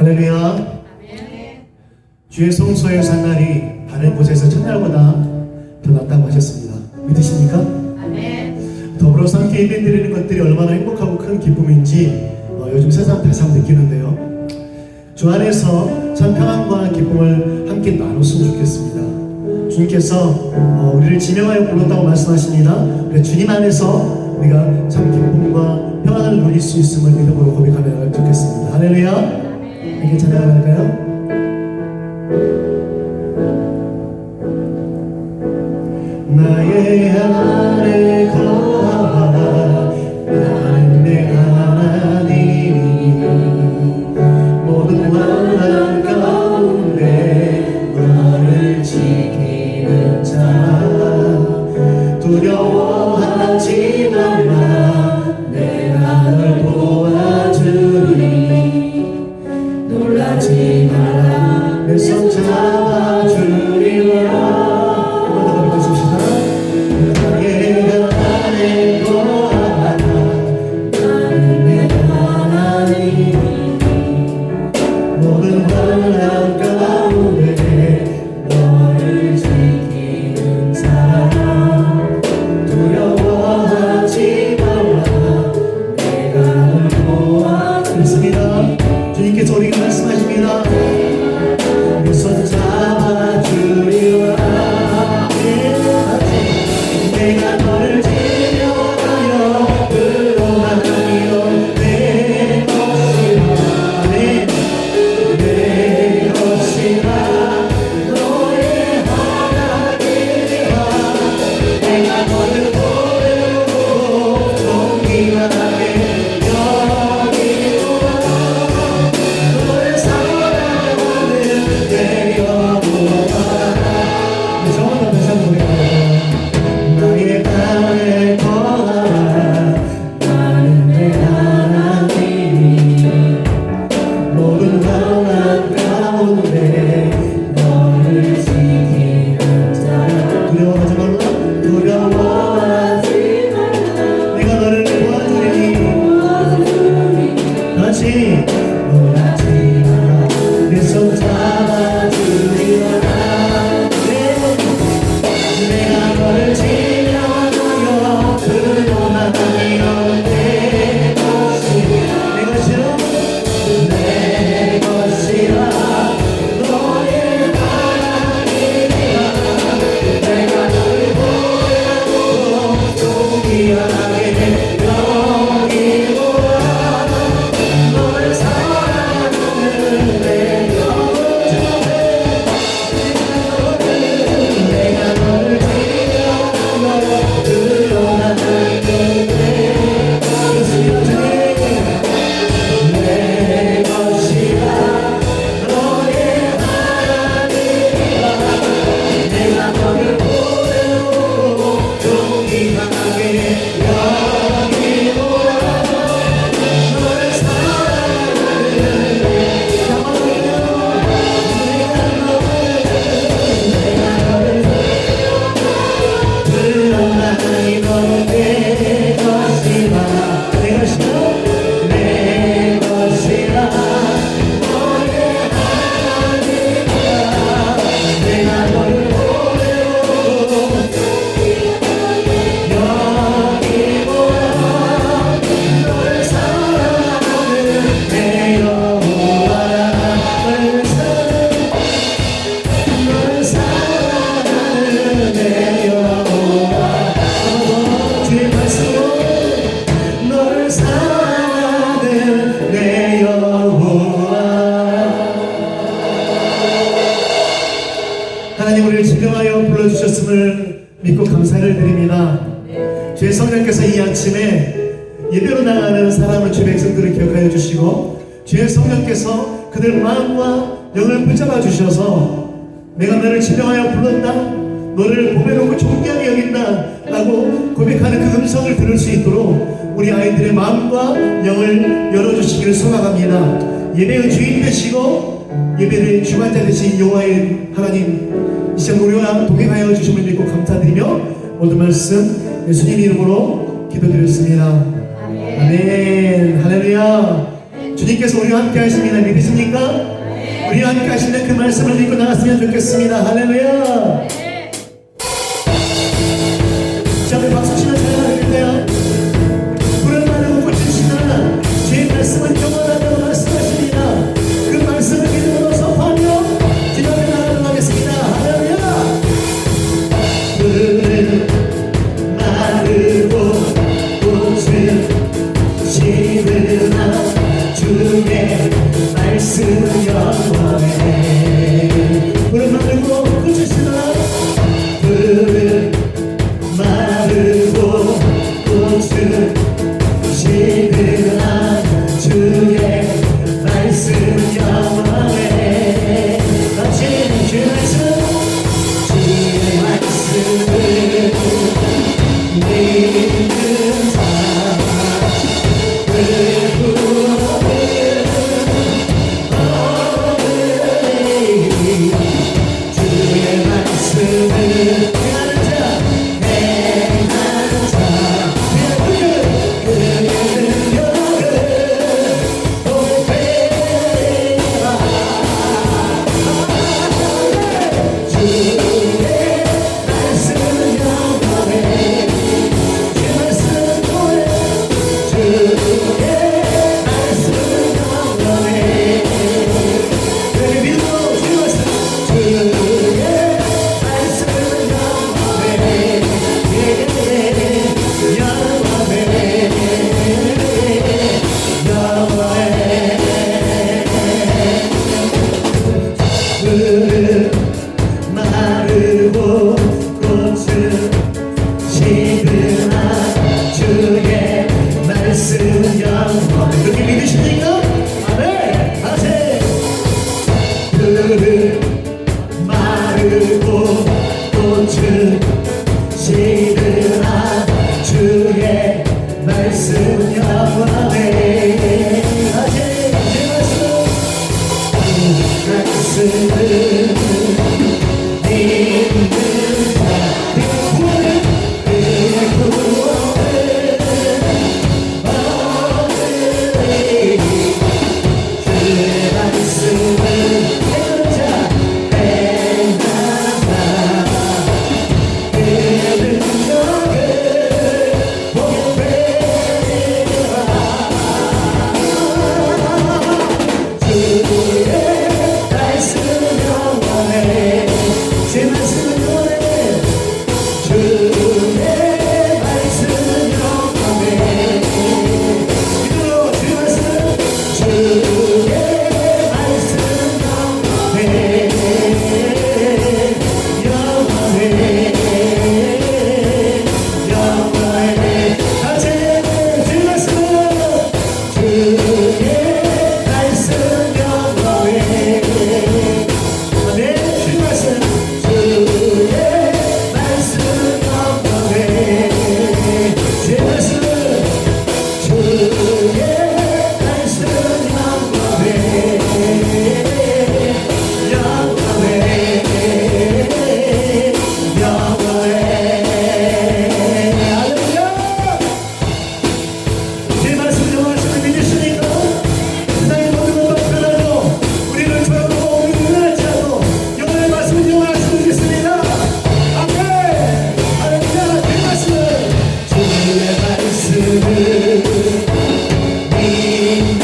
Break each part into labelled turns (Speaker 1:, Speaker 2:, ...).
Speaker 1: 할렐루야. 주의 성소에서 한 날이 다른 곳에서 첫날보다 더 낫다고 하셨습니다. 믿으십니까? 더불어서 함께 예배 드리는 것들이 얼마나 행복하고 큰 기쁨인지 요즘 새삼 느끼는데요. 주 안에서 참 평안과 기쁨을 함께 나눴으면 좋겠습니다. 주님께서 우리를 지명하여 불렀다고 말씀하십니다. 우리 주님 안에서 우리가 참 기쁨과 평안을 누릴 수 있음을 믿음으로 고백하면 좋겠습니다. 할렐루야. 이렇게 찬양할까요? 나의 안에 거하라. 나는 내 하나님이니 모든 환난 가운데 너를 지키는 자. 두려워하지 말라. 내가 널 도와주리. 놀라지 말라. 내 손 잡아주리라. 주님께서 우리에게 말씀하십니다. 내 손 잡아주리라. 내가 너를 지명하여 불러나가리요. 내 것이라. 내 것이라. 너의 하나님이라. 내가 너를 보내고 존귀하게 하나님 우리를 지명하여 불러주셨음을 믿고 감사를 드립니다. 주의 성령께서 이 아침에 예배로 나가는 사랑하는 주의 백성들을 기억하여 주시고 주의 성령께서 그들 마음과 영을 붙잡아 주셔서 내가 너를 지명하여 불렀다, 너를 보배롭고 존귀하게 여긴다 라고 고백하는 그 음성을 들을 수 있도록 우리 아이들의 마음과 영을 열어주시기를 소망합니다. 예배의 주인 되시고 예배의 주관자 되신 여호와의 하나님, 이 시간 우리와 동행하여 주심을 믿고 감사드리며 모든 말씀 예수님 이름으로 기도드렸습니다. 아멘. 할렐루야. 주님께서 우리와 함께 하십니다. 믿으십니까? 우리와 함께 하시는 그 말씀을 믿고 나갔으면 좋겠습니다. 할렐루야. 자, 우리 박수 치며 찬양하겠네요. 푸른 마르고 꽃을 시나 주의 말씀은 영원하다고 말씀하십니다. 그 말씀을 믿음으로 선포하며 기도하며 나가도록 하겠습니다. 할렐루야. 푸른 마르고 꽃을 시드나 주의 말씀 영원해. 푸른 마르고 꽃을 시나 푸른 마르고 꽃을 시드나 주의 말씀 영원해. 같이 주의 말씀 주의 말씀을 믿는 자를 구원해. 주의 말씀을 행하는 자 행하는 자 그의 능력을 높이라. 주의 말씀은 영원해. 주의 말씀은 영원해. 주의 말씀은 영원해. 그의 믿음으로 주의 말씀 주의 말씀은 영원해. 푸른 마르고 꽃은 시드나 주의 말씀 영원해. 그렇게 믿으십니까? 아멘. 다시. 푸른 마르고 꽃은 시드나 주의 말씀 영원해. 다시. 주의 말씀을 믿는 자 그의 구원을 받으리. 주의 말씀을 행하는 자 행하는 자 그의 능력을 보게 되리라. 주의 말씀은 영원해. 주의 말씀은 영원해. 주의 말씀은 영원해. 믿음으로 주의 말씀 주의 말씀은 영원해. 영원해. 영원해. 같이 주의 말씀은 주의 말씀 영원해. 아멘. 주의 말씀 주의 말씀 영원해. 주의 말씀 주의 말씀 영원해. 영원해. 영원해. 할렐루야. 주의 말씀 영원하심을 믿으십니까? 세상의 모든 것도 변하고 우리를 저주하고 우리를 변하지 않고 영원의 말씀은 영원하심을 믿습니다. 아멘. 할렐루야. 주의 말씀 주의 말씀을 믿는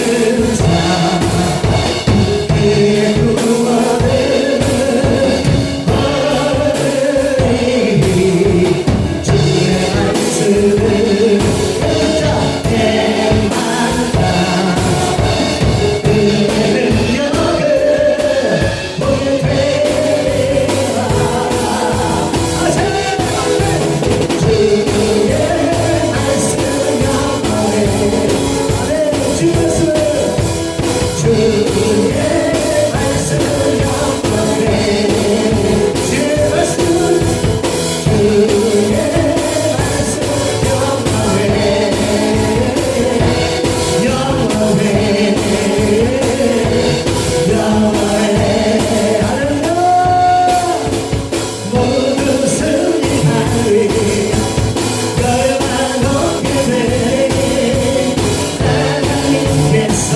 Speaker 1: 자 그의 구원을 받으리. 주의 말씀을 행하는 자 행하는 자 그의 능력을 보게 되리라. 아멘. 주의 말씀 영원해. 아멘. 주의 말씀 주의 말씀 영원해. 주의 말씀 주의 말씀 영원해. 영원해. 영원해. 할렐루야. 모든 승리하리. 열망 얻게 되리. 하나님께서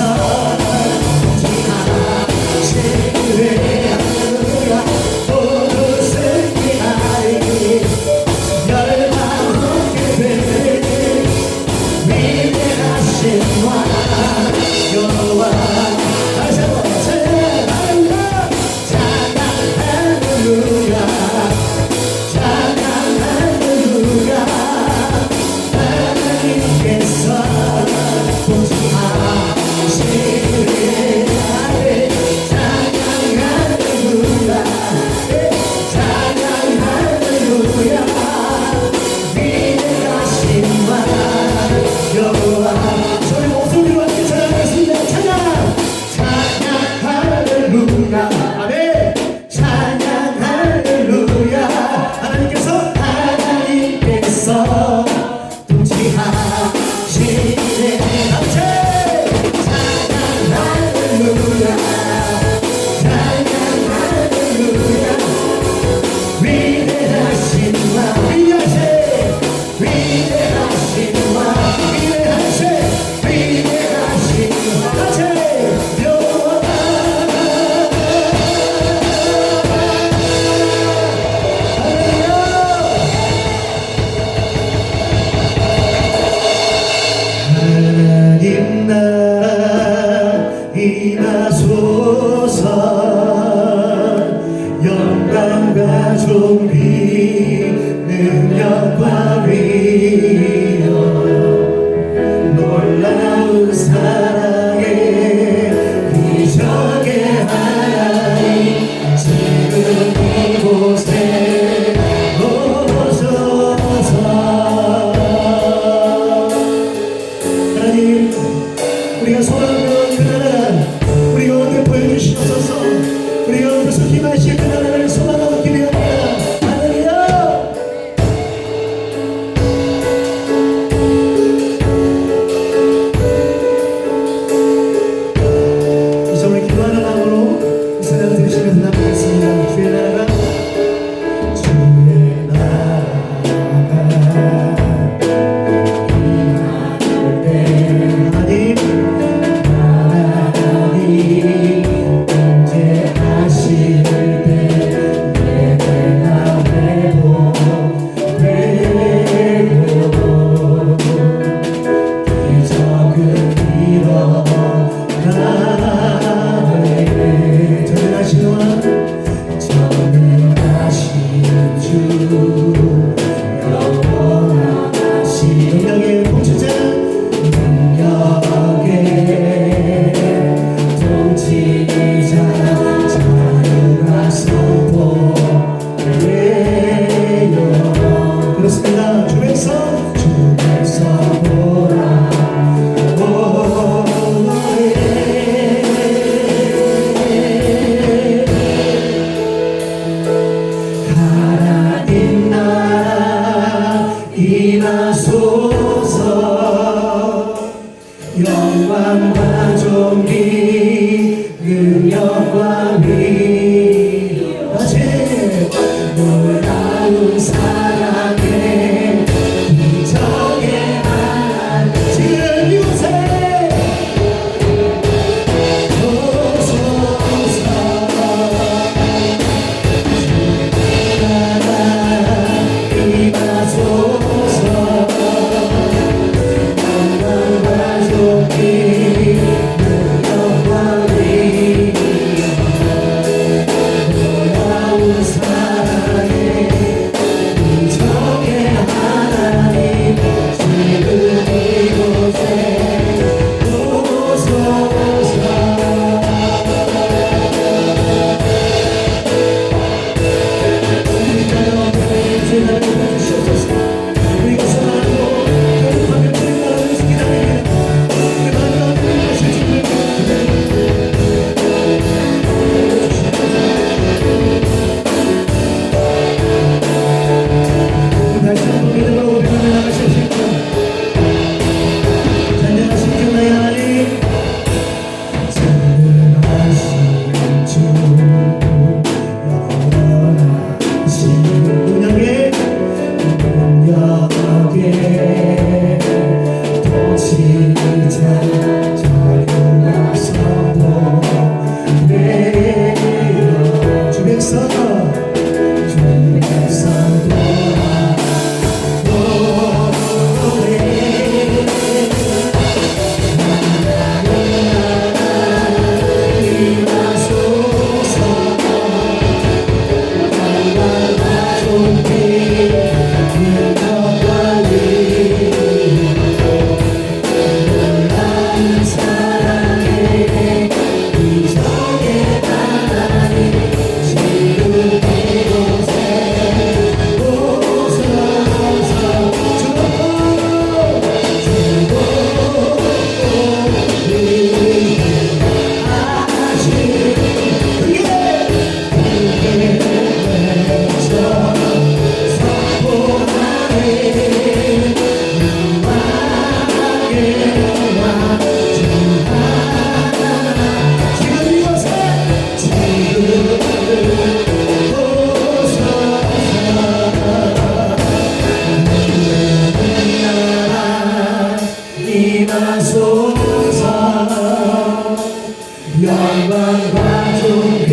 Speaker 1: 영광과 존귀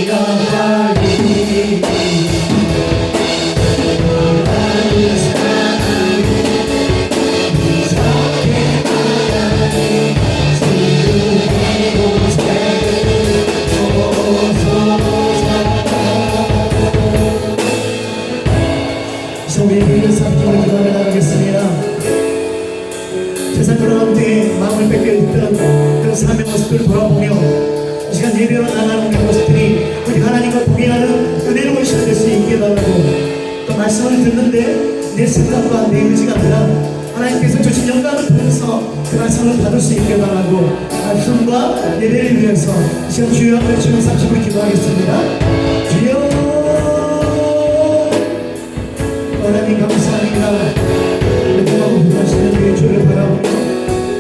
Speaker 1: 영광이 하나님 사랑이 이렇게 하나님 지금 이곳에 오소서. 우리 그 삼키는 기도를 나가겠습니다. 세상 가운데 마음을 뺏겨있던 그런 삶의 모습들을 돌아보며 이 시간 예배로 나가는 우리 모습들이 우리 하나님과 동행하는 은혜로운 시간 될 수 있게 해달라고, 또 말씀을 듣는데 내 생각과 내 의지가 아니라 하나님께서 주신 영광을 통해서 그 말씀을 받을 수 있게 해달라고 말씀과 예배를 위해서 이 시간 주여 한번 주님 삼시고 기도하겠습니다. 주여 하나님 감사합니다. 하고 부하시는 우리의 주를 바라보며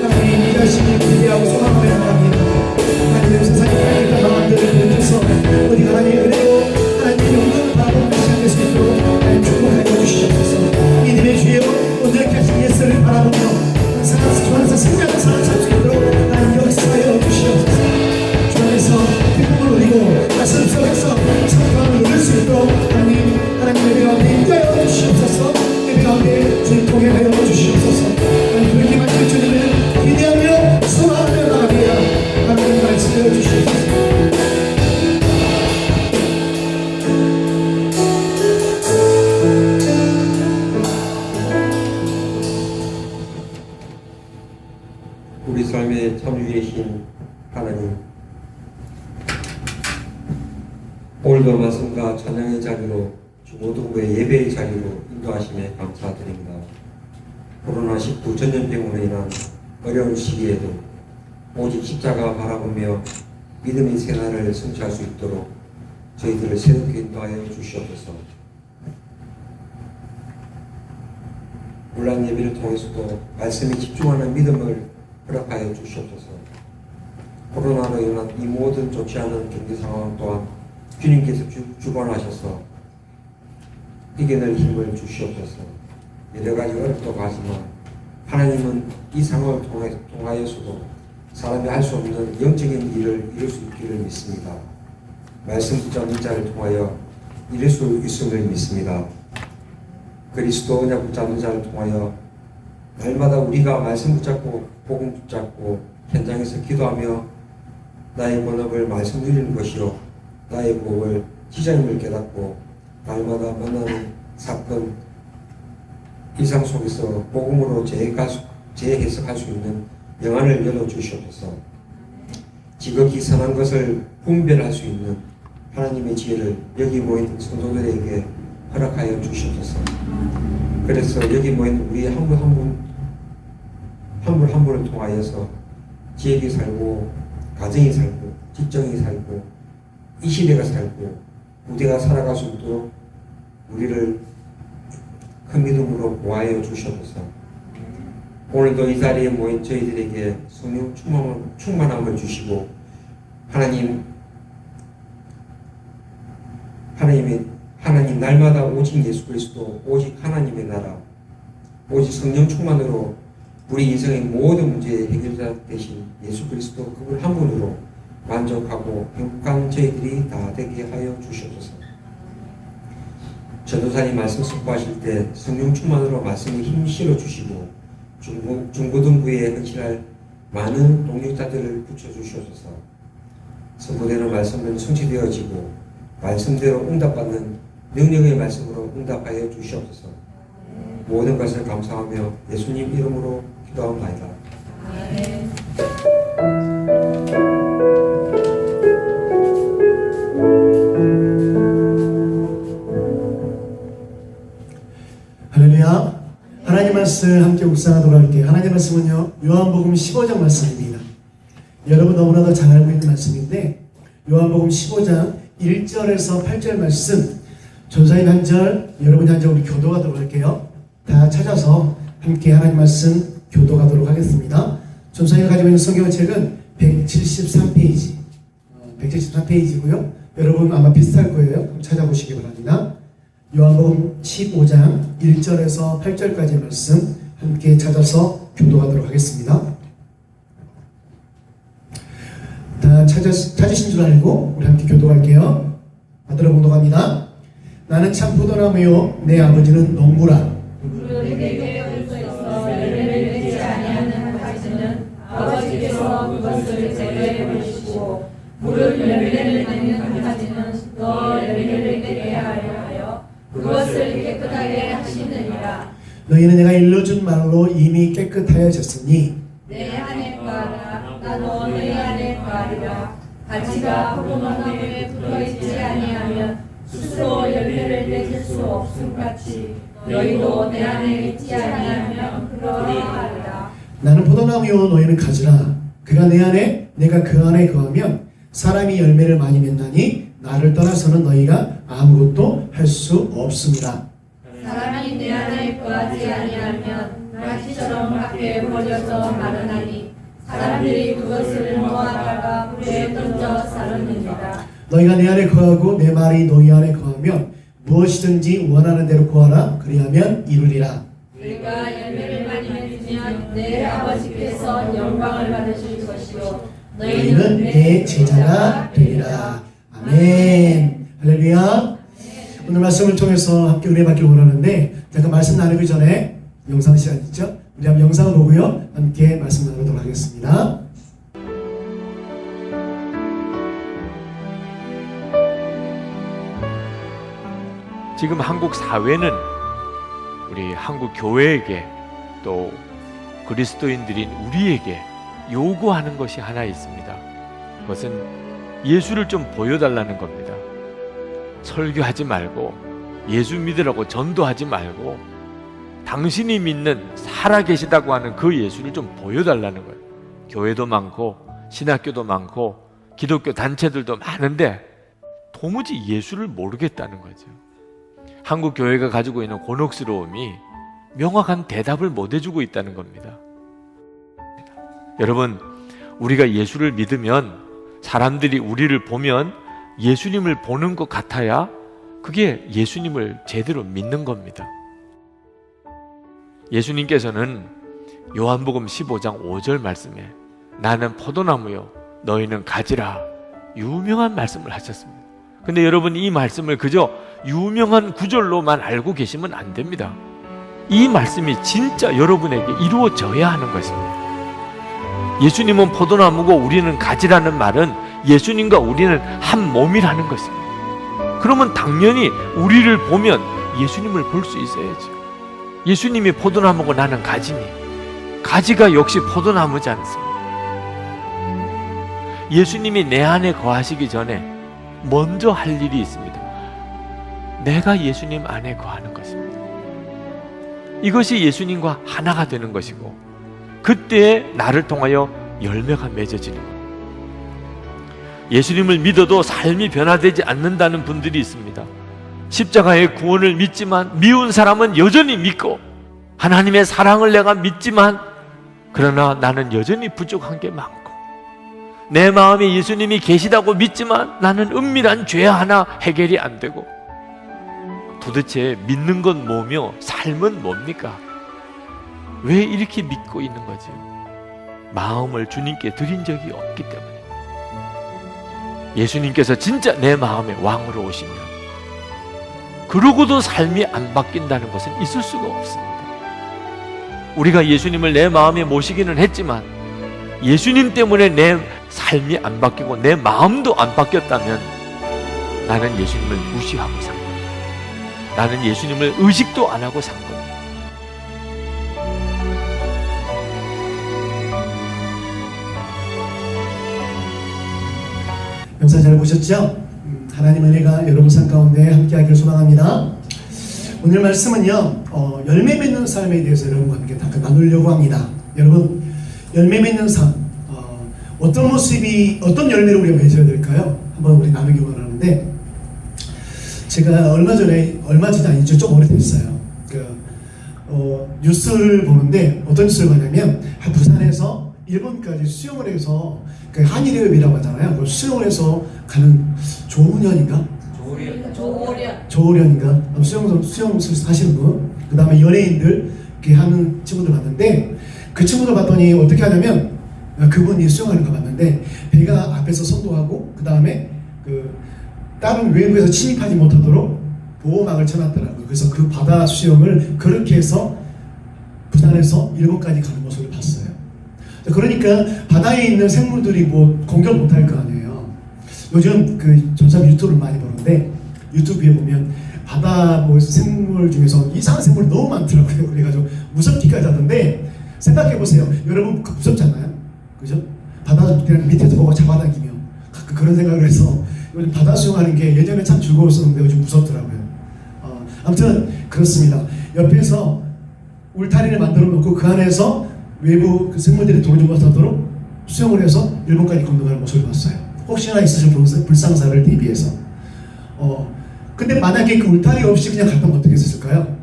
Speaker 1: 하나님 이 자신을 기대하고 소망하며 나갑니다. 하나님 세상에 깔릴까 마음들을 보여줘서 어디 하나님의 은혜로 하나님의 영광을 바라보며 시작할 수 있도록 하나님 축복하여 주시옵소서. 믿음의 주여 온전케 하신 예수를 바라보며 주 안에서 승리하는 삶을 살 수 있도록 하나님 역사하여 주시옵소서. 주 안에서 기쁨을 누리고 말씀 속에서 성공함을 누릴 수 있도록 하나님의 예배 가운데 인도하여 주시옵소서. 예배 가운데 주님 동행하여 주시옵소서. 그렇게 만든 주님을 기대하며 소망하며 나갑니다. 하나님 말씀하여 주시옵소서.
Speaker 2: 우리 삶의 참주이신 하나님, 오늘도 말씀과 찬양의 자리로 중고등부의 예배의 자리로 인도하심에 감사드립니다. 코로나19 전염병으로 인한 어려운 시기에도 오직 십자가 바라보며 믿음의 생활을 성취할 수 있도록 저희들을 새롭게 인도하여 주시옵소서. 온라인 예배를 통해서도 말씀에 집중하는 믿음을 허락하여 주시옵소서. 코로나로 인한 이 모든 좋지 않은 경제 상황 또한 주님께서 주관하셔서 이겨낼 힘을 주시옵소서. 여러 가지 어렵다고 하지만 하나님은 이 상황을 통하여서도 사람이 할 수 없는 영적인 일을 이룰 수 있기를 믿습니다. 말씀 붙잡는 자를 통하여 이룰 수 있음을 믿습니다. 그리스도 언약 붙잡는 자를 통하여 날마다 우리가 말씀 붙잡고 복음 붙잡고 현장에서 기도하며 나의 본업을 말씀 누리는 것이요 나의 복을 지장임을 깨닫고 날마다 만나는 사건 일상 속에서 복음으로 재해석할 수 있는 영안을 열어주시옵소서. 지극히 선한 것을 분별할 수 있는 하나님의 지혜를 여기 모인 성도들에게 허락하여 주시옵소서. 그래서 여기 모인 우리 한 분 한 분을 통하여서 지역이 살고 가정이 살고 직장이 살고 이 시대가 살고 무대가 살아갈 수 있도록 우리를 큰 믿음으로 보호하여 주시옵소서. 오늘도 이 자리에 모인 저희들에게 성령 충만함을 주시고 하나님 날마다 오직 예수 그리스도 오직 하나님의 나라 오직 성령 충만으로 우리 인생의 모든 문제의 해결자 되신 예수 그리스도 그분 한 분으로 만족하고 행복한 저희들이 다 되게 하여 주시옵소서. 전도사님 말씀 선포하실 때 성령 충만으로 말씀에 힘 실어 주시고 중고등부에 헌신할 많은 동력자들을 붙여주시옵소서. 선포되는 말씀은 성취되어지고 말씀대로 응답받는 능력의 말씀으로 응답하여 주시옵소서. 모든 것을 감사하며 예수님 이름으로 기도합니다.
Speaker 1: 할렐루야. 하나님 말씀 함께 묵상하도록 할게요. 하나님 말씀은요 요한복음 15장 말씀입니다. 여러분 너무나도 잘 알고 있는 말씀인데 요한복음 15장 1절에서 8절 말씀 전사님 한 절, 여러분이 한 절 우리 교도하도록 할게요. 다 찾아서 함께 하나님 말씀 교도하도록 하겠습니다. 전사님이 가지고 있는 성경책은 173페이지 173페이지고요. 여러분 아마 비슷할 거예요. 찾아보시기 바랍니다. 요한복음 15장 1절에서 8절까지의 말씀 함께 찾아서 교도하도록 하겠습니다. 다 찾으신 줄 알고 우리 함께 교도할게요. 받들어 봉독합니다. 나는 참 포도나무요 내 아버지는 농부라.
Speaker 3: 우리에게 서 열매를 내지 아니하는 가지는 아버지께서 그것을 제거해 버리시고 무릇 열매를 내는 가지는 더 열매를 내게 하여 그것을 깨끗하게 하시느니라.
Speaker 1: 너희는 내가 일러준 말로 이미 깨끗하여졌으니
Speaker 3: 내 안에 거하라 나도 너희 안에 거하리라. 가지가 포도나무에 붙어있지 아니하면 스스로 열매를 맺을 수 없음 같이 너희도 내 안에 있지 아니하면 그러하리라.
Speaker 1: 나는 포도나무요 너희는 가지라. 그가 내 안에 내가 그 안에 거하면 사람이 열매를 많이 맺나니 나를 떠나서는 너희가 아무것도 할 수 없습니다.
Speaker 3: 사람이 내 안에 거하지 아니하면 가지처럼 밖에 버려져 마르나니 사람들이 그것을 모아다가 불에 던져 사르느니라.
Speaker 1: 너희가 내 안에 거하고 내 말이 너희 안에 거하면 무엇이든지 원하는 대로 구하라. 그리하면 이루리라.
Speaker 3: 우리가 열매를 많이 맺으면 내 아버지께서 영광을 받으실 것이요
Speaker 1: 너희는 내 제자가 되리라. 아멘. 할렐루야. 오늘 말씀을 통해서 함께 은혜 받길 원하는데 잠깐 말씀 나누기 전에 영상 시간 있죠? 우리 한번 영상을 보고요 함께 말씀 나누도록 하겠습니다.
Speaker 4: 지금 한국 사회는 우리 한국 교회에게 또 그리스도인들인 우리에게 요구하는 것이 하나 있습니다. 그것은 예수를 좀 보여달라는 겁니다. 설교하지 말고 예수 믿으라고 전도하지 말고 당신이 믿는 살아계시다고 하는 그 예수를 좀 보여달라는 거예요. 교회도 많고 신학교도 많고 기독교 단체들도 많은데 도무지 예수를 모르겠다는 거죠. 한국 교회가 가지고 있는 곤혹스러움이 명확한 대답을 못 해주고 있다는 겁니다. 여러분, 우리가 예수를 믿으면 사람들이 우리를 보면 예수님을 보는 것 같아야 그게 예수님을 제대로 믿는 겁니다. 예수님께서는 요한복음 15장 5절 말씀에 나는 포도나무요 너희는 가지라 유명한 말씀을 하셨습니다. 근데 여러분 이 말씀을 그저 유명한 구절로만 알고 계시면 안 됩니다. 이 말씀이 진짜 여러분에게 이루어져야 하는 것입니다. 예수님은 포도나무고 우리는 가지라는 말은 예수님과 우리는 한 몸이라는 것입니다. 그러면 당연히 우리를 보면 예수님을 볼 수 있어야죠. 예수님이 포도나무고 나는 가지니 가지가 역시 포도나무지 않습니까? 예수님이 내 안에 거하시기 전에 먼저 할 일이 있습니다. 내가 예수님 안에 거하는 것입니다. 이것이 예수님과 하나가 되는 것이고 그때 나를 통하여 열매가 맺어지는 겁니다. 예수님을 믿어도 삶이 변화되지 않는다는 분들이 있습니다. 십자가의 구원을 믿지만 미운 사람은 여전히 믿고 하나님의 사랑을 내가 믿지만 그러나 나는 여전히 부족한 게 많고 내 마음에 예수님이 계시다고 믿지만 나는 은밀한 죄 하나 해결이 안 되고 도대체 믿는 건 뭐며 삶은 뭡니까? 왜 이렇게 믿고 있는 거죠? 마음을 주님께 드린 적이 없기 때문에 예수님께서 진짜 내 마음의 왕으로 오시면 그러고도 삶이 안 바뀐다는 것은 있을 수가 없습니다. 우리가 예수님을 내 마음에 모시기는 했지만 예수님 때문에 내 삶이 안 바뀌고 내 마음도 안 바뀌었다면 나는 예수님을 무시하고 산 겁니다. 나는 예수님을 의식도 안 하고 산 겁니다.
Speaker 1: 영상 잘 보셨죠? 하나님 은혜가 여러분 삶 가운데 함께하기를 소망합니다. 오늘 말씀은요 열매 맺는 삶에 대해서 여러분과 함께 잠깐 나누려고 합니다. 여러분 열매 맺는 삶 어떤 모습이 어떤 열매를 우리가 맺어야 될까요? 한번 우리 나누기 원하는데 제가 얼마 전에 아니죠, 좀 오래됐어요. 뉴스를 보는데 어떤 뉴스를 보냐면 부산에서 일본까지 수영을 해서 그 한일회업이라고 하잖아요. 그 수영을 해서 가는 조훈현인가? 조훈현인가? 수영을 하시는 분. 그 다음에 연예인들 이렇게 하는 친구들 봤는데 그 친구들 봤더니 어떻게 하냐면 그분이 수영하는 거 봤는데 배가 앞에서 선도하고 그 다음에 그 다른 외부에서 침입하지 못하도록 보호막을 쳐놨더라고요. 그래서 그 바다 수영을 그렇게 해서 부산에서 일본까지 가는 모습을 봤어요. 그러니까 바다에 있는 생물들이 뭐 공격 못할 거 아니에요. 요즘 그 전참 유튜브를 많이 보는데 유튜브에 보면 바다 뭐 생물 중에서 이상한 생물이 너무 많더라고요. 그래가지고 무섭기까지 하던데 생각해 보세요. 여러분 무섭잖아요, 그죠? 바다 밑에서 보고 잡아당기며 가끔 그런 생각을 해서 요즘 바다 수영하는 게 예전에 참 즐거웠었는데 요즘 무섭더라고요. 아무튼 그렇습니다. 옆에서 울타리를 만들어 놓고 그 안에서 외부 그 생물들이 도저히 못하도록 수영을 해서 일본까지 건너가는 모습을 봤어요. 혹시나 있으실 불상사를 대비해서. 근데 만약에 그 울타리 없이 그냥 갔다면 어떻게 했을까요?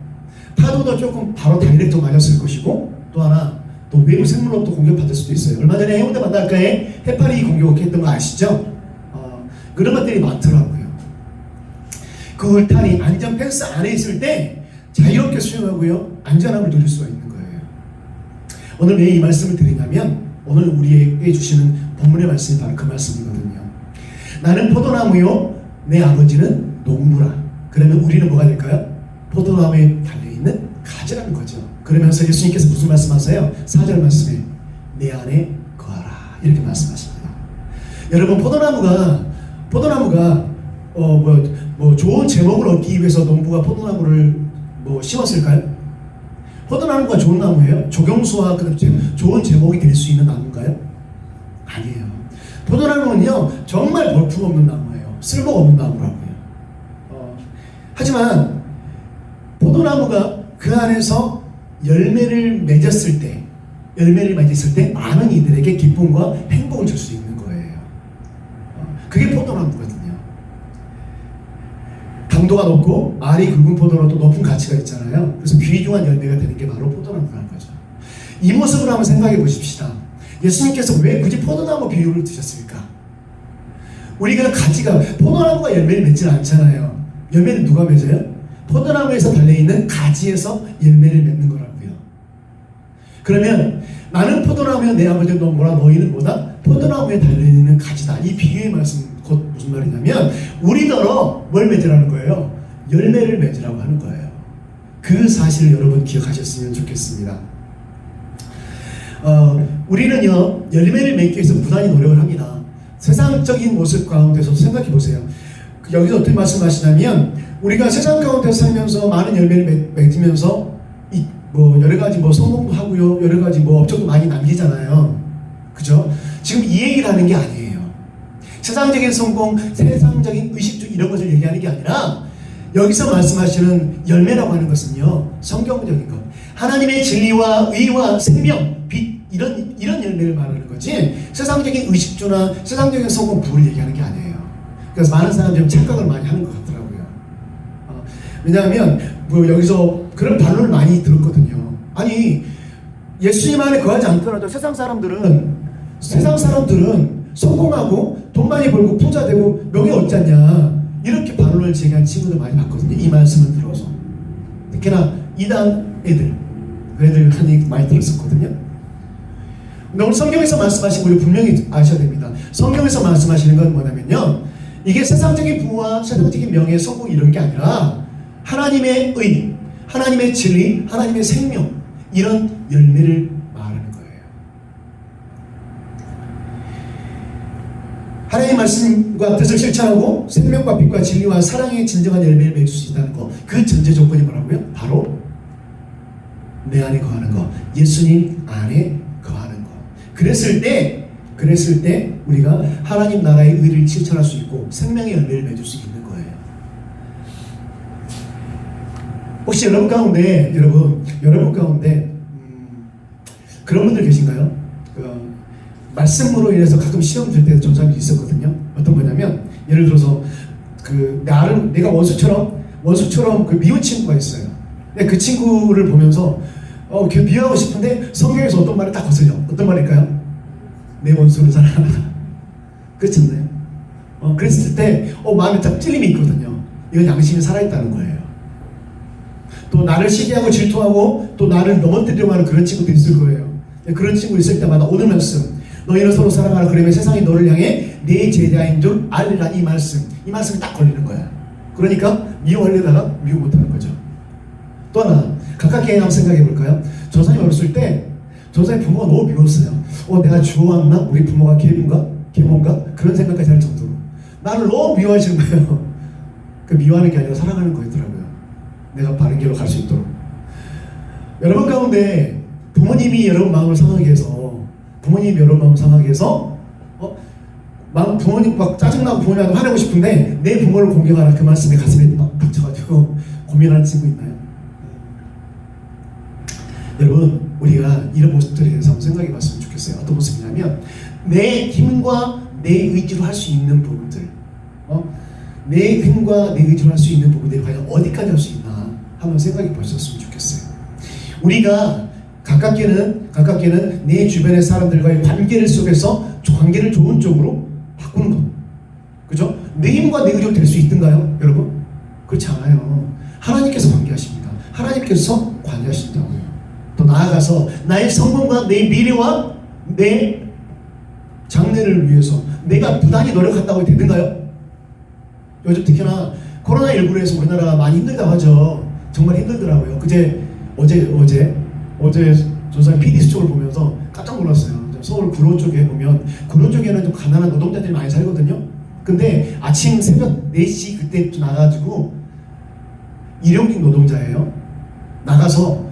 Speaker 1: 파도도 조금 바로 다이렉트 맞았을 것이고 또 하나 또 외부 생물로부터 공격받을 수도 있어요. 얼마 전에 해운대 바닷가에 해파리 공격했던 거 아시죠? 그런 것들이 많더라고요. 그 울타리 안전 펜스 안에 있을 때 자유롭게 수영하고요 안전함을 누릴 수가 있는 거예요. 오늘 왜 이 말씀을 드리냐면 오늘 우리에게 주시는 본문의 말씀이 바로 그 말씀이거든요. 나는 포도나무요 내 아버지는 농부라. 그러면 우리는 뭐가 될까요? 포도나무에 달려있는 가지라는 거죠. 그러면서 예수님께서 무슨 말씀하세요? 4절 말씀에 내 안에 거하라 이렇게 말씀하십니다. 여러분 포도나무가 좋은 제목을 얻기 위해서 농부가 포도나무를 심었을까요? 포도나무가 좋은 나무예요? 조경수와 좋은 제목이 될 수 있는 나무인가요? 아니에요. 포도나무는요 정말 볼품없는 나무예요. 쓸모가 없는 나무라고요. 하지만 포도나무가 그 안에서 열매를 맺었을 때 많은 이들에게 기쁨과 행복을 줄 수 있는 거예요. 그게 포도나무거든요. 당도가 높고 알이 굵은 포도는 또 높은 가치가 있잖아요. 그래서 귀중한 열매가 되는 게 바로 포도나무라는 거죠. 이 모습을 한번 생각해 보십시다. 예수님께서 왜 굳이 포도나무 비유를 드셨을까? 우리가 포도나무가 열매를 맺지는 않잖아요. 열매는 누가 맺어요? 포도나무에서 달려있는 가지에서 열매를 맺는 거라고요. 그러면 나는 포도나무에 내 아버지는 농부라 너희는 뭐다? 포도나무에 달려있는 가지다. 이 비유의 말씀 곧 무슨 말이냐면 우리더러 뭘 맺으라는 거예요? 열매를 맺으라고 하는 거예요. 그 사실을 여러분 기억하셨으면 좋겠습니다. 우리는요 열매를 맺기 위해서 부단히 노력을 합니다. 세상적인 모습 가운데서 생각해 보세요. 여기서 어떻게 말씀하시냐면 우리가 세상 가운데서 살면서 많은 열매를 맺으면서 여러 가지 성공도 하고요, 여러 가지 업적도 많이 남기잖아요. 그죠? 지금 이 얘기를 하는 게 아니에요. 세상적인 성공, 세상적인 의식주 이런 것을 얘기하는 게 아니라 여기서 말씀하시는 열매라고 하는 것은요 성경적인 것, 하나님의 진리와 의와 생명, 빛 이런 열매를 말하는 거지 세상적인 의식주나 세상적인 성공 부를 얘기하는 게 아니에요. 그래서 많은 사람들이 착각을 많이 하는 것 같더라고요. 왜냐하면 여기서 그런 반론을 많이 들었거든요. 아니 예수님 안에 거하지 않더라도 세상 사람들은 성공하고 돈 많이 벌고 부자 되고 명예 얻지 않냐 이렇게 반론을 제기한 친구들 많이 봤거든요. 이 말씀을 들어서 특히나 이단 애들 한 얘기 많이 들었었거든요. 근데 오늘 성경에서 말씀하신 거 우리 분명히 아셔야 됩니다. 성경에서 말씀하시는 건 뭐냐면요 이게 세상적인 부와 세상적인 명예, 성공 이런 게 아니라 하나님의 의, 하나님의 진리, 하나님의 생명 이런 열매를 말하는 거예요. 하나님의 말씀과 뜻을 실천하고 생명과 빛과 진리와 사랑의 진정한 열매를 맺을 수 있다는 것, 그 전제 조건이 뭐라고요? 바로 내 안에 거하는 것, 예수님 안에 거하는 것. 그랬을 때 우리가 하나님 나라의 의를 실천할 수 있고 생명의 열매를 맺을 수 있는 거예요. 혹시 여러분 가운데 그런 분들 계신가요? 말씀으로 인해서 가끔 시험 줄 때 전사님이 있었거든요. 어떤 거냐면 예를 들어서 내가 원수처럼 그 미운 친구가 있어요. 근데 그 친구를 보면서 걔 미워하고 싶은데 성경에서 어떤 말이 딱 거슬려. 어떤 말일까요? 내 원수를 사랑하라. 그렇잖아요. 그랬을 때 마음에 딱 찔림이 있거든요. 이건 양심이 살아있다는 거예요. 또 나를 시기하고 질투하고 또 나를 넘어뜨리려고 하는 그런 친구도 있을 거예요. 그런 친구 있을 때마다 오늘 말씀, 너희는 서로 사랑하라. 그러면 세상이 너를 향해 내 제자인 줄 알리라. 이 말씀이 딱 걸리는 거예요. 그러니까 미워하려다가 미워 못하는 거죠. 또 하나 가깝게 한번 생각해 볼까요? 전사님 어렸을 때 전사님 부모가 너무 미웠어요. 내가 주워왔나? 우리 부모가 계모인가? 그런 생각까지 할 정도로 나를 너무 미워하시는 거예요. 그 미워하는 게 아니라 사랑하는 거였더라고요. 내가 바른 길로 갈 수 있도록. 여러분 가운데 부모님이 여러분 마음을 상하게 해서 부모님 막 짜증나고 부모님한테 화내고 싶은데 내 부모를 공경하라. 그 말씀에 가슴에 막 닥쳐가지고 고민하는 친구 있나요? 여러분 우리가 이런 모습들에 대해서 한번 생각해 봤으면 좋겠어요. 어떤 모습이냐면 내 힘과 내 의지로 할 수 있는 부분들, 내 힘과 내 의지로 할 수 있는 부분들이 과연 어디까지 할 수 있나 한번 생각해 보셨으면 좋겠어요. 우리가 가깝게는 내 주변의 사람들과의 관계를 속에서 관계를 좋은 쪽으로 바꾸는 것, 그죠? 내 힘과 내 의지로 될 수 있던가요, 여러분? 그렇지 않아요. 하나님께서 관계하십니다. 하나님께서 관계하신다고요. 더 나아가서 나의 성공과 내 미래와 내 장래를 위해서 내가 부단히 노력한다고 되는가요? 요즘 특히나 코로나19로 해서 우리나라가 많이 힘들다고 하죠. 정말 힘들더라고요. 어제 전사님 PD 수첩을 보면서 깜짝 놀랐어요. 서울 구로 쪽에 보면 구로 쪽에는 좀 가난한 노동자들이 많이 살거든요. 근데 아침 새벽 4시 그때 나가가지고 일용직 노동자예요. 나가서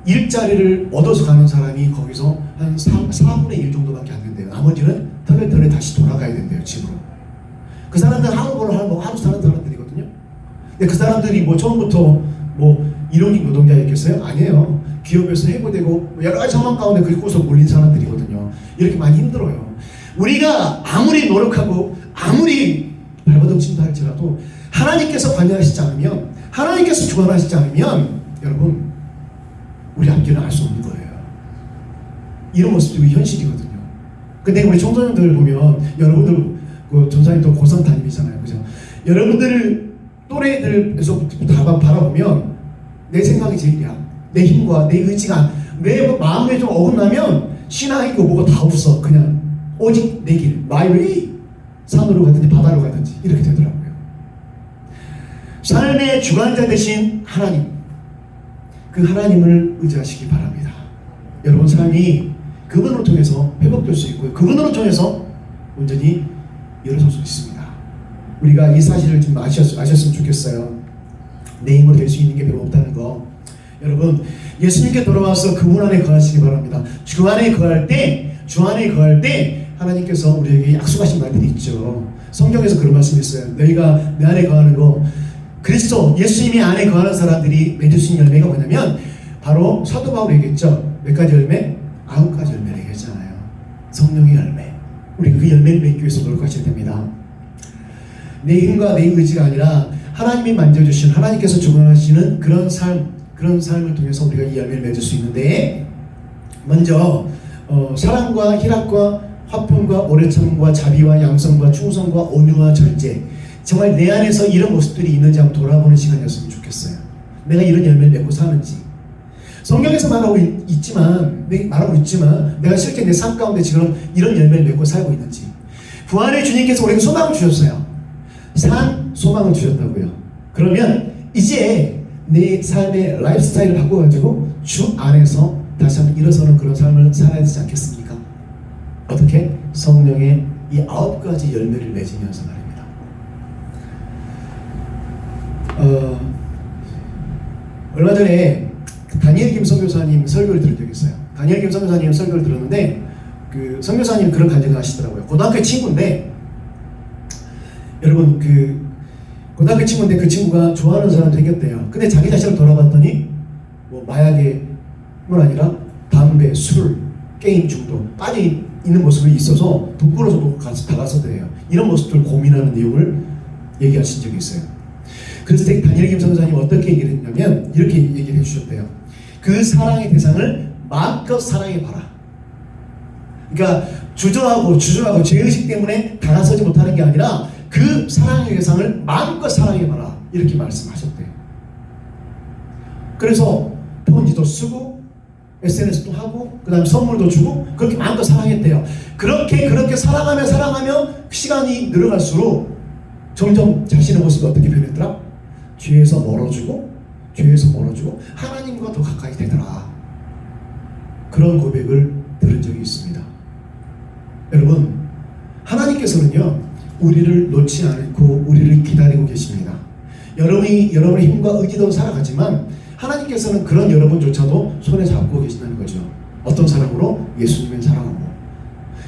Speaker 1: 일자리를 얻어서 가는 사람이 거기서 한 4분의 1 정도밖에 안 된대요. 나머지는 털레 다시 돌아가야 된대요, 집으로. 그 사람들은 하루 사는 사람들이거든요. 근데 그 사람들이 처음부터 일용직 노동자였겠어요? 아니에요. 기업에서 해고되고 여러 가지 상황 가운데 그곳서 몰린 사람들이거든요. 이렇게 많이 힘들어요. 우리가 아무리 노력하고 아무리 발버둥친다 할지라도 하나님께서 관여하시지 않으면, 하나님께서 주관하시지 않으면 여러분 우리 앞길은 알 수 없는 거예요. 이런 모습이 현실이거든요. 근데 우리 청소년들 보면 여러분들 전사님도 고3 담임이잖아요, 그죠? 여러분들 또래들에서 다 바라보면 내 생각이 제일이야. 내 힘과 내 의지가 내 마음에 좀 어긋나면 신앙이고 뭐고 다 없어. 그냥 오직 내 길, my way. 산으로 가든지 바다로 가든지 이렇게 되더라고요. 삶의 주관자 되신 하나님, 그 하나님을 의지하시기 바랍니다. 여러분 삶이 그분으로 통해서 회복될 수 있고요. 그분으로 통해서 온전히 일어설 수 있습니다. 우리가 이 사실을 좀 아셨으면 좋겠어요. 내 힘으로 될 수 있는 게 별로 없다는 거. 여러분 예수님께 돌아와서 그분 안에 거하시기 바랍니다. 주 안에 거할 때 하나님께서 우리에게 약속하신 말들이 있죠. 성경에서 그런 말씀이 있어요. 너희가 내 안에 거하는 거, 그리스도 예수님이 안에 거하는 사람들이 맺을 수 있는 열매가 뭐냐면 바로 사도 바울이 얘기했죠. 몇 가지 열매? 9가지 열매를 얘기했잖아요. 성령의 열매. 우리 그 열매를 맺기 위해서 노력하셔야 됩니다. 내 힘과 내 의지가 아니라 하나님이 만져주신, 하나님께서 주관하시는 그런 삶을 통해서 우리가 이 열매를 맺을 수 있는데, 먼저 사랑과 희락과 화평과 오래 참음과 자비와 양성과 충성과 온유와 절제, 정말 내 안에서 이런 모습들이 있는지 한번 돌아보는 시간이었으면 좋겠어요. 내가 이런 열매를 맺고 사는지. 성경에서 말하고 있지만 내가 실제 내 삶 가운데 지금 이런 열매를 맺고 살고 있는지. 부활의 주님께서 우리에게 소망을 주셨어요. 소망을 주셨다고요. 그러면 이제 내 삶의 라이프 스타일을 바꿔가지고 주 안에서 다시 한번 일어서는 그런 삶을 살아야 되지 않겠습니까? 어떻게? 성령의 이 9가지 열매를 맺으면서 말입니다. 얼마 전에 다니엘 김 선교사님 설교를 들은 적이 있어요. 다니엘 김 선교사님 설교를 들었는데 그 선교사님 그런 간증을 하시더라고요. 고등학교 친구인데, 여러분 고등학교 친구인데 그 친구가 좋아하는 사람 생겼대요. 근데 자기 자신을 돌아봤더니 마약에뿐 아니라 담배, 술, 게임 중독 빠져 있는 모습이 있어서 부끄러워서 다가서대요. 이런 모습들을 고민하는 내용을 얘기하신 적이 있어요. 그래서 다니엘 김 선사님 어떻게 얘기를 했냐면 이렇게 얘기를 해주셨대요. 그 사랑의 대상을 마음껏 사랑해봐라. 그러니까 주저하고 죄의식 때문에 다가서지 못하는 게 아니라 그 사랑의 대상을 마음껏 사랑해봐라. 이렇게 말씀하셨대요. 그래서 편지도 쓰고 SNS도 하고 그 다음에 선물도 주고 그렇게 마음껏 사랑했대요. 그렇게 사랑하며 시간이 늘어갈수록 점점 자신의 모습이 어떻게 변했더라? 죄에서 멀어지고 하나님과 더 가까이 되더라. 그런 고백을 들은 적이 있습니다. 여러분, 하나님께서는요 우리를 놓지 않고 우리를 기다리고 계십니다. 여러분의 힘과 의지로 살아가지만 하나님께서는 그런 여러분조차도 손에 잡고 계신다는 거죠. 어떤 사랑으로? 예수님의 사랑으로.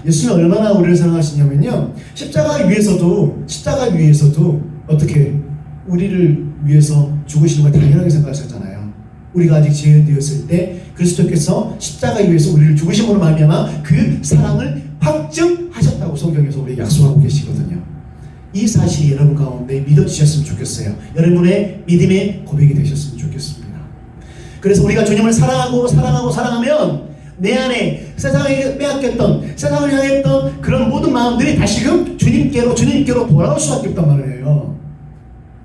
Speaker 1: 예수님이 얼마나 우리를 사랑하시냐면요, 십자가 위에서도 어떻게 우리를 위해서 죽으시는 걸 당연하게 생각하셨잖아요. 우리가 아직 죄인 되었을 때 그리스도께서 십자가 위에서 우리를 죽으심으로 말미암아 그 사랑을 확증하셨다고 성경에서 우리 약속하고 계시거든요. 이 사실이 여러분 가운데 믿어지셨으면 좋겠어요. 여러분의 믿음의 고백이 되셨으면 좋겠습니다. 그래서 우리가 주님을 사랑하면 내 안에 세상에 빼앗겼던, 세상을 향했던 그런 모든 마음들이 다시금 주님께로 돌아올 수밖에 없단 말이에요.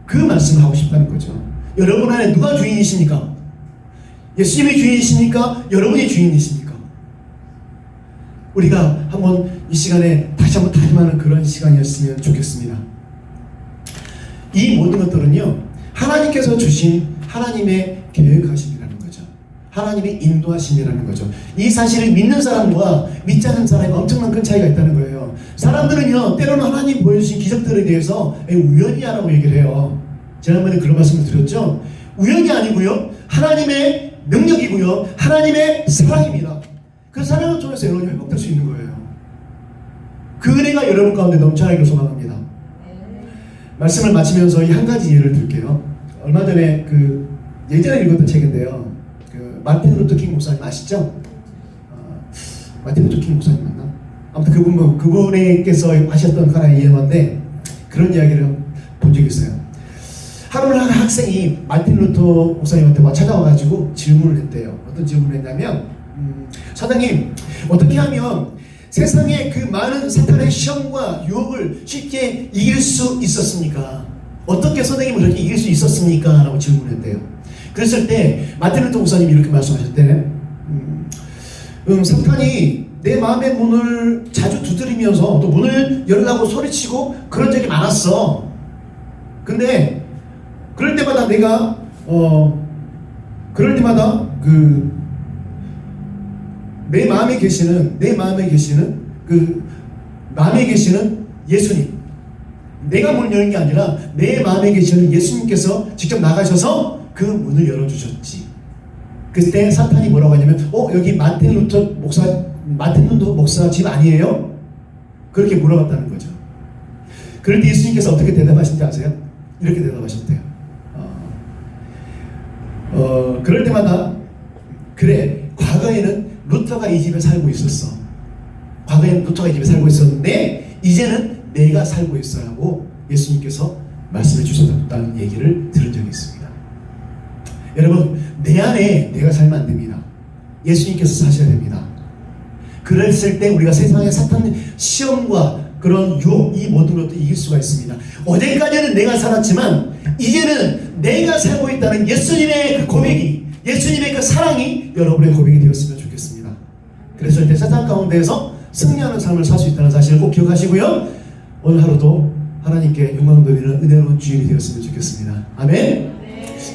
Speaker 1: 그 말씀을 하고 싶다는 거죠. 여러분 안에 누가 주인이십니까? 예수님이 주인이십니까? 여러분이 주인이십니까? 우리가 한번 이 시간에 다시 한번 다짐하는 그런 시간이었으면 좋겠습니다. 이 모든 것들은요, 하나님께서 주신 하나님의 계획하심이라는 거죠. 하나님의 인도하심이라는 거죠. 이 사실을 믿는 사람과 믿지 않는 사람이 엄청난 큰 차이가 있다는 거예요. 사람들은요, 때로는 하나님 보여주신 기적들에 대해서 우연이야라고 얘기를 해요. 지난번에 그런 말씀을 드렸죠. 우연이 아니고요, 하나님의 능력이고요, 하나님의 사랑입니다. 그 사랑을 통해서 여러분이 회복될 수 있는 거예요. 그 은혜가 여러분 가운데 넘쳐나기를 소망합니다. 말씀을 마치면서 이 한 가지 예를 들게요. 얼마 전에 예전에 읽었던 책인데요. 마틴 루터 킹 목사님 아시죠? 마틴 루터 킹 목사님 맞나? 아무튼 그분께서 하셨던 하나의 예언인데 그런 이야기를 본 적이 있어요. 하루는 한 학생이 마틴 루터 목사님한테 찾아와가지고 질문을 했대요. 어떤 질문을 했냐면, 사장님, 어떻게 하면 세상의 그 많은 사탄의 시험과 유혹을 쉽게 이길 수 있었습니까? 어떻게 선생님은 그렇게 이길 수 있었습니까? 라고 질문했대요. 그랬을 때 마틴 루터 목사님이 이렇게 말씀하셨대. 사탄이 내 마음의 문을 자주 두드리면서 또 문을 열라고 소리치고 그런 적이 많았어. 근데 그럴 때마다 내 마음에 계시는 예수님, 내가 문을 여는 게 아니라 내 마음에 계시는 예수님께서 직접 나가셔서 그 문을 열어주셨지. 그때 사탄이 뭐라고 하냐면, 여기 마틴 루터 목사 집 아니에요? 그렇게 물어봤다는 거죠. 그럴 때 예수님께서 어떻게 대답하신지 아세요? 이렇게 대답하셨대요. 그럴 때마다, 그래, 과거에는 루터가 이 집에 살고 있었어. 과거에는 루터가 이 집에 살고 있었는데 이제는 내가 살고 있어라고 예수님께서 말씀해 주셨다는 얘기를 들은 적이 있습니다. 여러분, 내 안에 내가 살면 안 됩니다. 예수님께서 사셔야 됩니다. 그랬을 때 우리가 세상의 사탄 시험과 그런 유혹, 이 모든 것도 이길 수가 있습니다. 어제까지는 내가 살았지만 이제는 내가 살고 있다는 예수님의 그 고백이, 예수님의 그 사랑이 여러분의 고백이 되었으면 좋겠습니다. 그래서 이제 세상 가운데에서 승리하는 삶을 살 수 있다는 사실을 꼭 기억하시고요. 오늘 하루도 하나님께 영광 돌리는 은혜로운 주인이 되었으면 좋겠습니다. 아멘.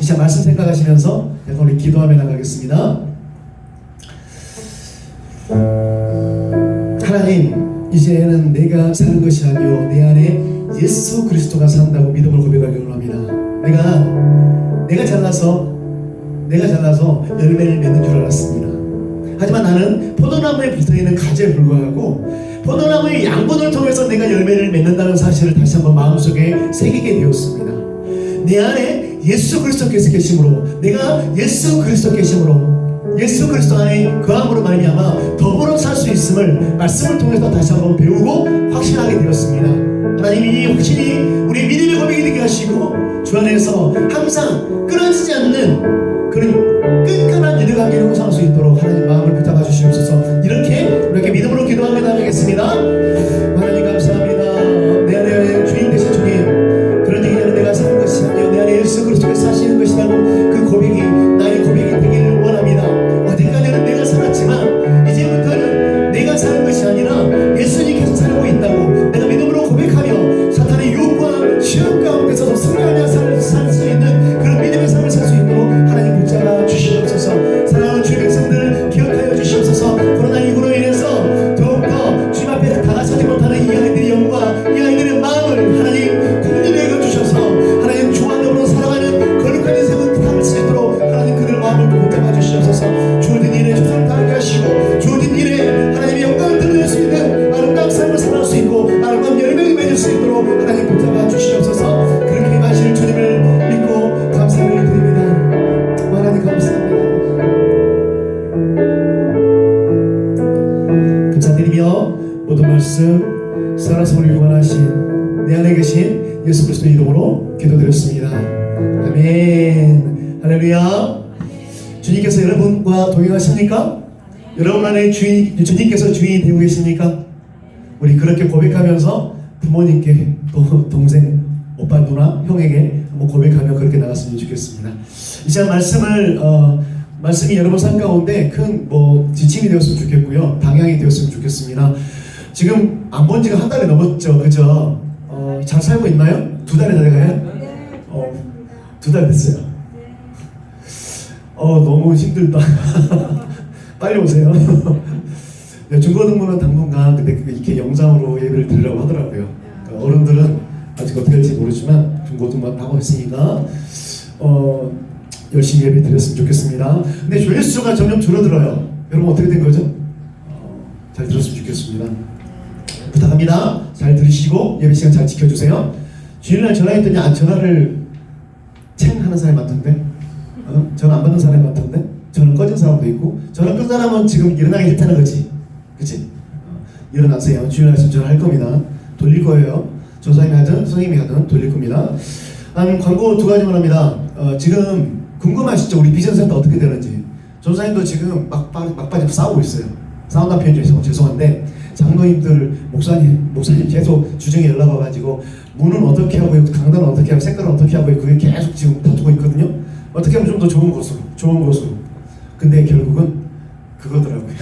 Speaker 1: 이제 말씀 생각하시면서 약간 우리 기도하며 나가겠습니다. 하나님, 이제는 내가 사는 것이 아니요 내 안에 예수 그리스도가 산다고 믿음을 고백하기 원합니다. 내가 잘나서 열매를 맺는 줄 알았습니다. 하지만 나는 포도나무에 붙어있는 가지에 불과하고 포도나무의 양분을 통해서 내가 열매를 맺는다는 사실을 다시 한번 마음속에 새기게 되었습니다. 내 안에 예수 그리스도께서 계심으로, 내가 예수 그리스도 계심으로, 예수 그리스도 안에 거함으로 말미암아 더불어 살 수 있음을 말씀을 통해서 다시 한번 배우고 확신하게 되었습니다. 하나님이 확실히 우리 믿음의 고백이 되게 하시고 주 안에서 항상 끊어지지 않는 그런 끈끈한 믿음 관계를 구성할 수 있도록 하나님 마음을 붙잡아 주시옵소서. 이렇게 믿음으로 기도하며 나가겠습니다. 하나님 감사합니다. 내 안에 주인 되신 주님, 그런 얘기는 내가 사는 것이 아니요 내 안에 예수 그리스도께서 사시는 것이라고 그 고백이 나의 고백이 되기를 원합니다. 어제까지는 내가 살았지만 이제부터는 내가 사는 것이 아니라 예수님께서 살고 있다고 내가 믿음으로 고백하며 사탄의 유혹과 시험 가운데서도 승리하며 살 수 있는 그런 믿음의 삶을 살 수 있도록 하나님 붙잡아 주시옵소서. 사랑하는 주의 백성들 기억하여 주시옵소서. 코로나 이후로 인해서 더욱더 주님 앞에 다가서지 못하는 이 아이들의 영과 이 아이들의 마음을 하나님 국민에 여겨주셔서 하나님 주 안으로 살아가는 거룩한 인생을 살을 수 있도록 하나님 그들 마음을 붙잡아 주시옵소서. 주어진 일에 최선을 다하게 하시고 주어진 일에 하나님의 영광을 드러낼 수 있는 아름다운 삶을 살아갈 수 있고 아름다운 열매를 맺을 수 있도록 하나님 붙잡아 주시옵소서. 그렇게 임하실 주님을 믿고 감사를 드립니다. 하나님 감사합니다. 감사드리며 모든 말씀 살아서 우리를 구원하신 내 안에 계신 예수 그리스도 이름으로 기도드렸습니다. 아멘. 할렐루야. 주님께서 여러분과 동행하십니까? 여러분 안에 주님께서 주인이 되고 계십니까? 우리 그렇게 고백하면서 부모님께 또 동생, 오빠, 누나, 형에게 한번 고백하며 그렇게 나갔으면 좋겠습니다. 이제 말씀이 여러분 삶 가운데 큰 지침이 되었으면 좋겠고요. 방향이 되었으면 좋겠습니다. 지금 안 본 지가 한 달이 넘었죠. 그죠? 잘 살고 있나요? 2달이 다 돼가요? 2달 됐어요. 너무 힘들다. 빨리 오세요. 중고등부는 당분간 근데 이렇게 영상으로 예배를 드리려고 하더라고요. 그러니까 어른들은 아직 어떻게 될지 모르지만 중고등부 하고 있으니까 열심히 예배 드렸으면 좋겠습니다. 근데 조회수가 점점 줄어들어요. 여러분 어떻게 된 거죠? 잘 들었으면 좋겠습니다. 부탁합니다. 잘 들으시고 예배 시간 잘 지켜주세요. 주일날 전화했더니 전화를 챙 하는 사람이 많던데 전화 안 받는 사람이 많던데 전화 꺼진 사람도 있고 전화 끈 사람은 지금 일어나기 싫다는 거지. 그치? 일어나세요. 주일날 전화할 겁니다. 돌릴 거예요. 조사님이 하든 선생님이 하든 돌릴 겁니다. 광고 2가지만 합니다. 지금 궁금하시죠? 우리 비전센터 어떻게 되는지. 전사님도 지금 막바지 싸우고 있어요. 싸운다는 표현 중에서 죄송한데 장로님들 목사님 계속 주중에 연락 와가지고 문은 어떻게 하고요, 강단은 어떻게 하고 색깔은 어떻게 하고요, 그게 계속 지금 다투고 있거든요. 어떻게 하면 좀 더 좋은 곳으로. 근데 결국은 그거더라고요.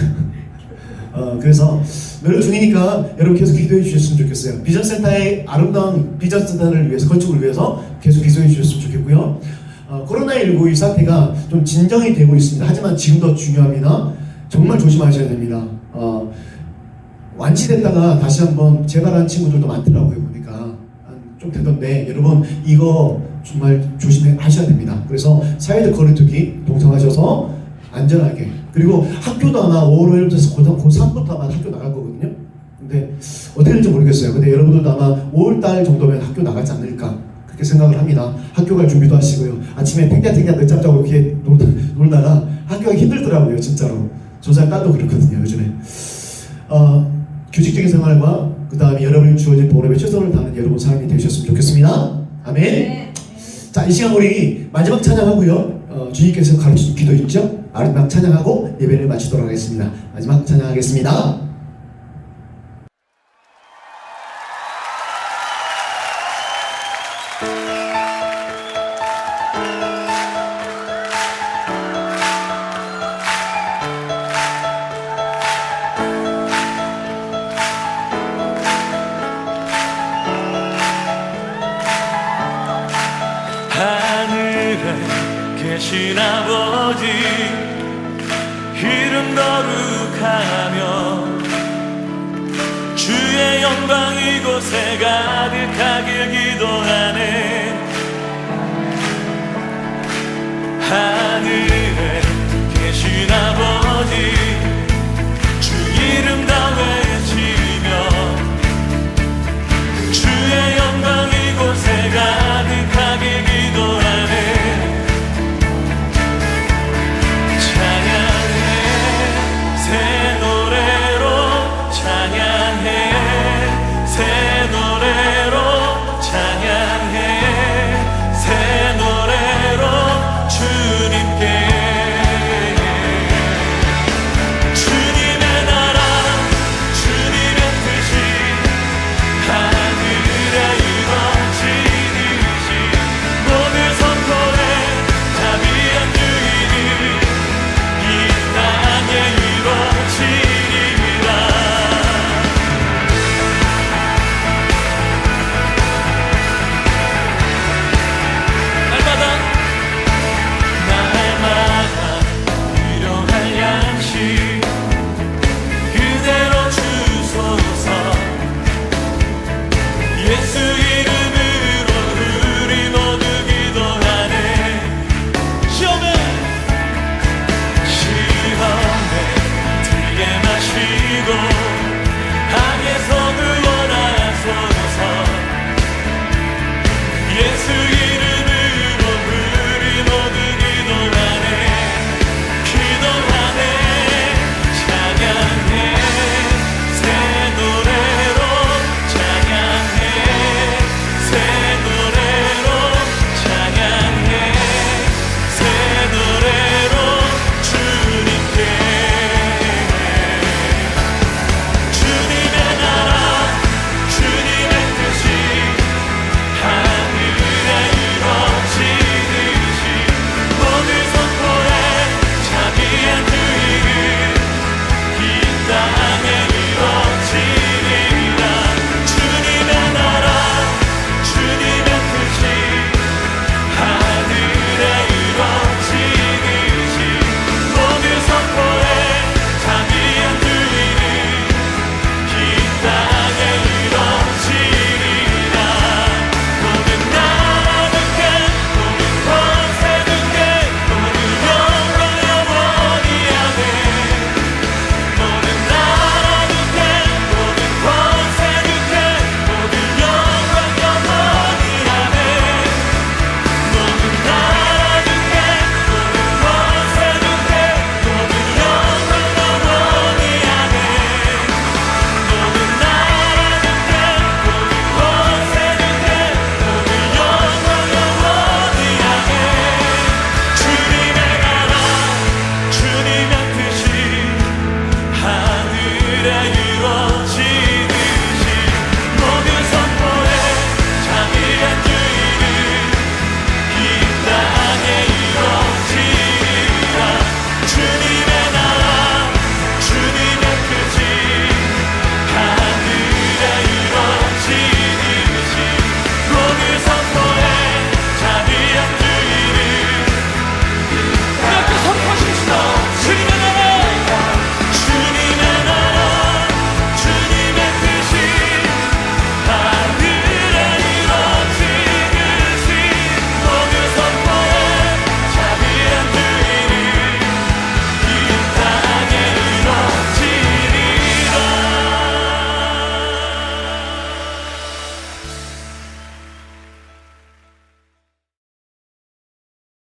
Speaker 1: 그래서 노력 중이니까 여러분 계속 기도해 주셨으면 좋겠어요. 비전센터의 아름다운 비전센터를 위해서, 건축을 위해서 계속 기도해 주셨으면 좋겠고요. 코로나19 이 사태가 좀 진정이 되고 있습니다. 하지만 지금도 중요합니다. 정말 조심하셔야 됩니다. 완치됐다가 다시 한번 재발한 친구들도 많더라고요. 보니까 좀 되던데 여러분 이거 정말 조심하셔야 됩니다. 그래서 사회적 거리두기 동참하셔서 안전하게, 그리고 학교도 아마 5월 1일부터 고3부터 아마 학교 나갈 거거든요. 근데 어떻게 될지 모르겠어요. 근데 여러분들도 아마 5월달 정도면 학교 나가지 않을까 그렇게 생각을 합니다. 학교 갈 준비도 하시고요. 아침에 탱자탱자 늦잠 자고 이렇게 놀다가 학교 가기 힘들더라고요. 진짜로. 조사님 딸도 그렇거든요. 요즘에. 규칙적인 생활과 그 다음에 여러분이 주어진 본업에 최선을 다하는 여러분 삶이 되셨으면 좋겠습니다. 아멘. 네. 자, 이 시간 우리 마지막 찬양하고요. 주님께서 가르치신 기도 있죠? 마지막 찬양하고 예배를 마치도록 하겠습니다. 마지막 찬양하겠습니다.
Speaker 5: 계신 아버지 이름 거룩하며 주의 영광 이곳에 가득하길 기도하네. 하늘에 계신 아버지